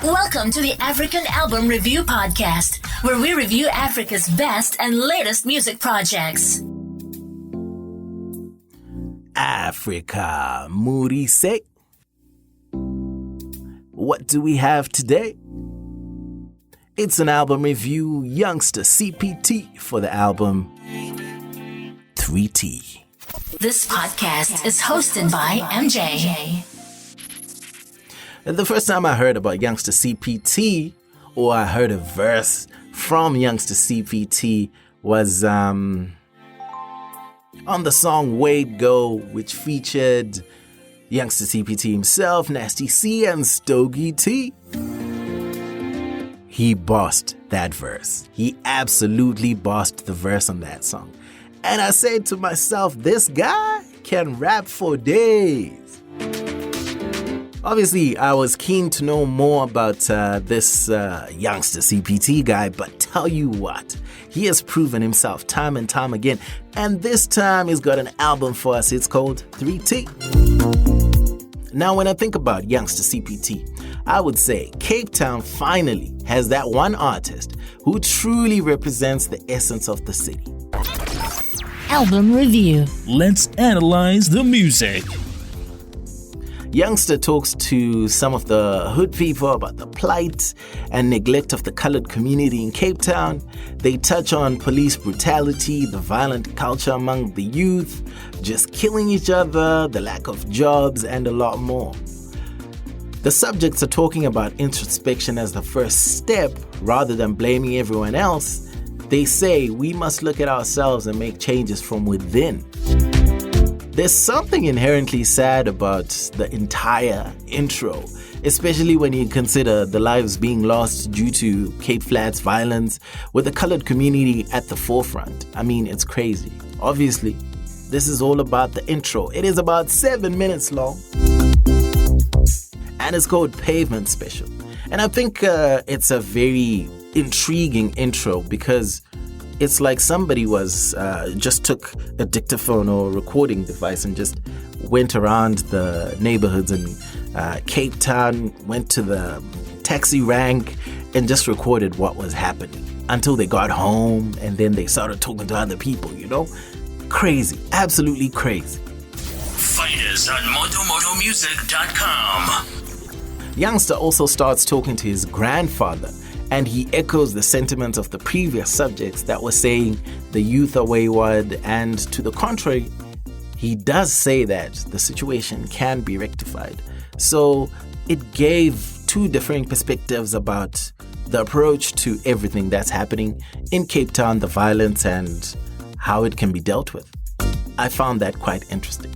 Welcome to the African Album Review Podcast, where we review Africa's best and latest music projects. Africa, Moody say. What do we have today? It's an album review, Youngsta CPT, for the album 3T. This podcast is hosted by MJ. The first time I heard about Youngsta CPT, or I heard a verse from Youngsta CPT, was on the song Wade Go, which featured Youngsta CPT himself, Nasty C, and Stogie T. He bossed that verse. He absolutely bossed the verse on that song. And I said to myself, this guy can rap for days. Obviously, I was keen to know more about this Youngsta CPT guy, but tell you what, he has proven himself time and time again. And this time he's got an album for us. It's called 3T. Now, when I think about Youngsta CPT, I would say Cape Town finally has that one artist who truly represents the essence of the city. Album review. Let's analyze the music. Youngsta talks to some of the hood people about the plight and neglect of the colored community in Cape Town. They touch on police brutality, the violent culture among the youth, just killing each other, the lack of jobs, and a lot more. The subjects are talking about introspection as the first step rather than blaming everyone else. They say we must look at ourselves and make changes from within. There's something inherently sad about the entire intro, especially when you consider the lives being lost due to Cape Flats violence, with the colored community at the forefront. I mean, it's crazy. Obviously, this is all about the intro. It is about 7 minutes long, and it's called Pavement Special. And I think it's a very intriguing intro because it's like somebody was just took a dictaphone or recording device and just went around the neighborhoods in Cape Town, went to the taxi rank and just recorded what was happening until they got home, and then they started talking to other people, you know? Crazy, absolutely crazy. Find us on motomusic.com. Youngsta also starts talking to his grandfather, and he echoes the sentiments of the previous subjects that were saying the youth are wayward, and to the contrary, he does say that the situation can be rectified. So it gave two differing perspectives about the approach to everything that's happening in Cape Town, the violence, and how it can be dealt with. I found that quite interesting.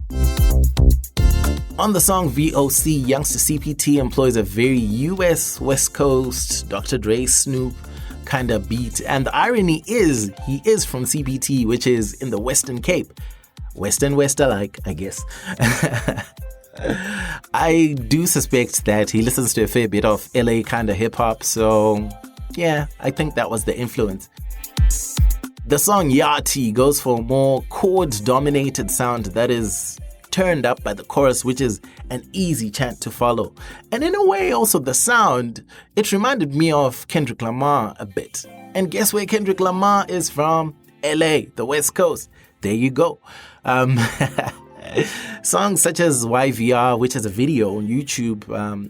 On the song VOC, Youngsta CPT employs a very US West Coast, Dr. Dre, Snoop kind of beat. And the irony is, he is from CPT, which is in the Western Cape. West and West alike, I guess. I do suspect that he listens to a fair bit of LA kind of hip hop. So yeah, I think that was the influence. The song Yati goes for a more chord-dominated sound that is turned up by the chorus, which is an easy chant to follow. And in a way, also the sound, it reminded me of Kendrick Lamar a bit. And guess where Kendrick Lamar is from? LA, the West Coast. There you go. Songs such as YVR, which has a video on YouTube,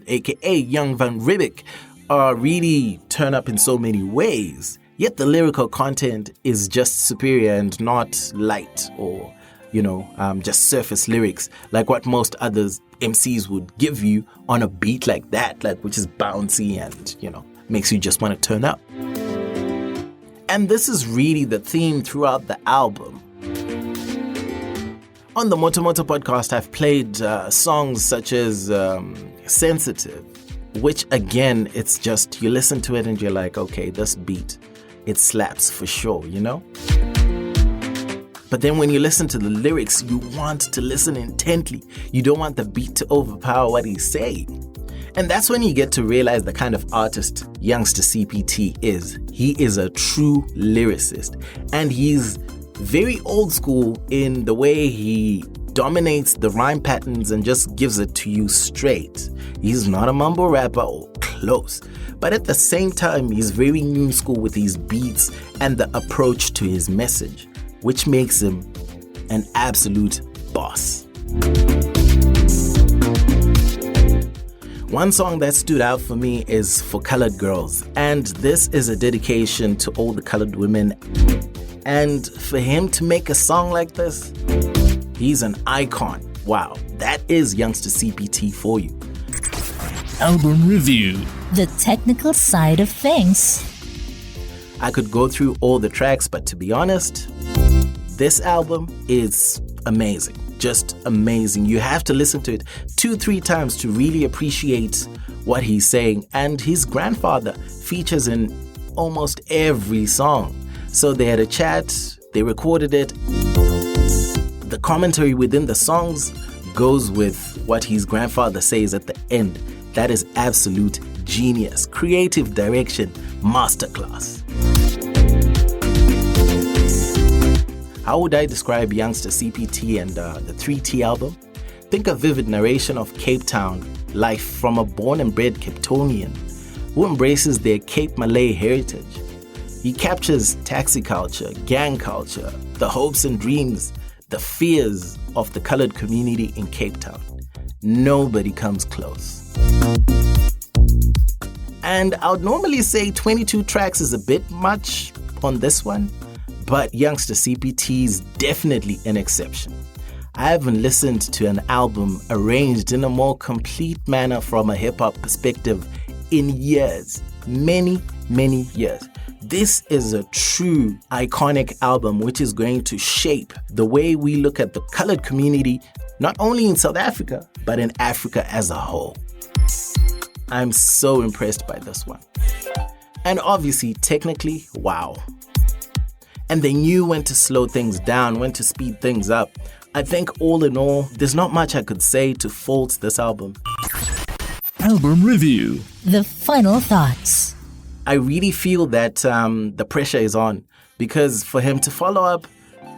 aka Young Van Ribbick, are really turn up in so many ways. Yet the lyrical content is just superior and not light or just surface lyrics like what most others MCs would give you on a beat like that, which is bouncy and, makes you just want to turn up. And this is really the theme throughout the album. On the Moto podcast, I've played songs such as Sensitive, which again, it's just, you listen to it and you're like, okay, this beat, it slaps for sure, But then when you listen to the lyrics, you want to listen intently. You don't want the beat to overpower what he's saying. And that's when you get to realize the kind of artist Youngsta CPT is. He is a true lyricist. And he's very old school in the way he dominates the rhyme patterns and just gives it to you straight. He's not a mumble rapper or close. But at the same time, he's very new school with his beats and the approach to his message, which makes him an absolute boss. One song that stood out for me is For Colored Girls, and this is a dedication to all the colored women. And for him to make a song like this, he's an icon. Wow, that is Youngsta CPT for you. Album review. The technical side of things. I could go through all the tracks, but to be honest, this album is amazing. Just amazing. You have to listen to it 2-3 times to really appreciate what he's saying. And his grandfather features in almost every song. So they had a chat, they recorded it. The commentary within the songs goes with what his grandfather says at the end. That is absolute genius. Creative direction, masterclass. How would I describe Youngsta CPT and the 3T album? Think a vivid narration of Cape Town life from a born and bred Capetonian who embraces their Cape Malay heritage. He captures taxi culture, gang culture, the hopes and dreams, the fears of the colored community in Cape Town. Nobody comes close. And I would normally say 22 tracks is a bit much on this one, but Youngsta CPT is definitely an exception. I haven't listened to an album arranged in a more complete manner from a hip-hop perspective in years. Many, many years. This is a true iconic album which is going to shape the way we look at the colored community, not only in South Africa, but in Africa as a whole. I'm so impressed by this one. And obviously, technically, wow. And they knew when to slow things down, when to speed things up. I think all in all, there's not much I could say to fault this album. Album review. The final thoughts. I really feel that the pressure is on, because for him to follow up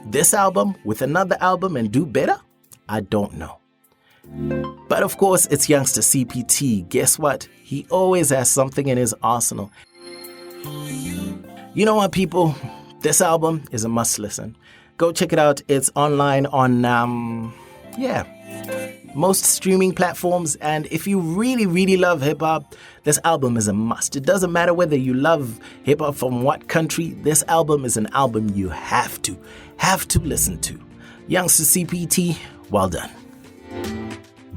this album with another album and do better, I don't know. But of course, it's Youngsta CPT. Guess what? He always has something in his arsenal. You know what, people? This album is a must listen. Go check it out. It's online on, most streaming platforms. And if you really, really love hip-hop, this album is a must. It doesn't matter whether you love hip-hop from what country. This album is an album you have to listen to. Youngsta CPT, well done.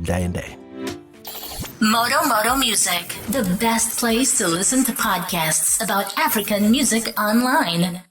Day and day. Moto Music, the best place to listen to podcasts about African music online.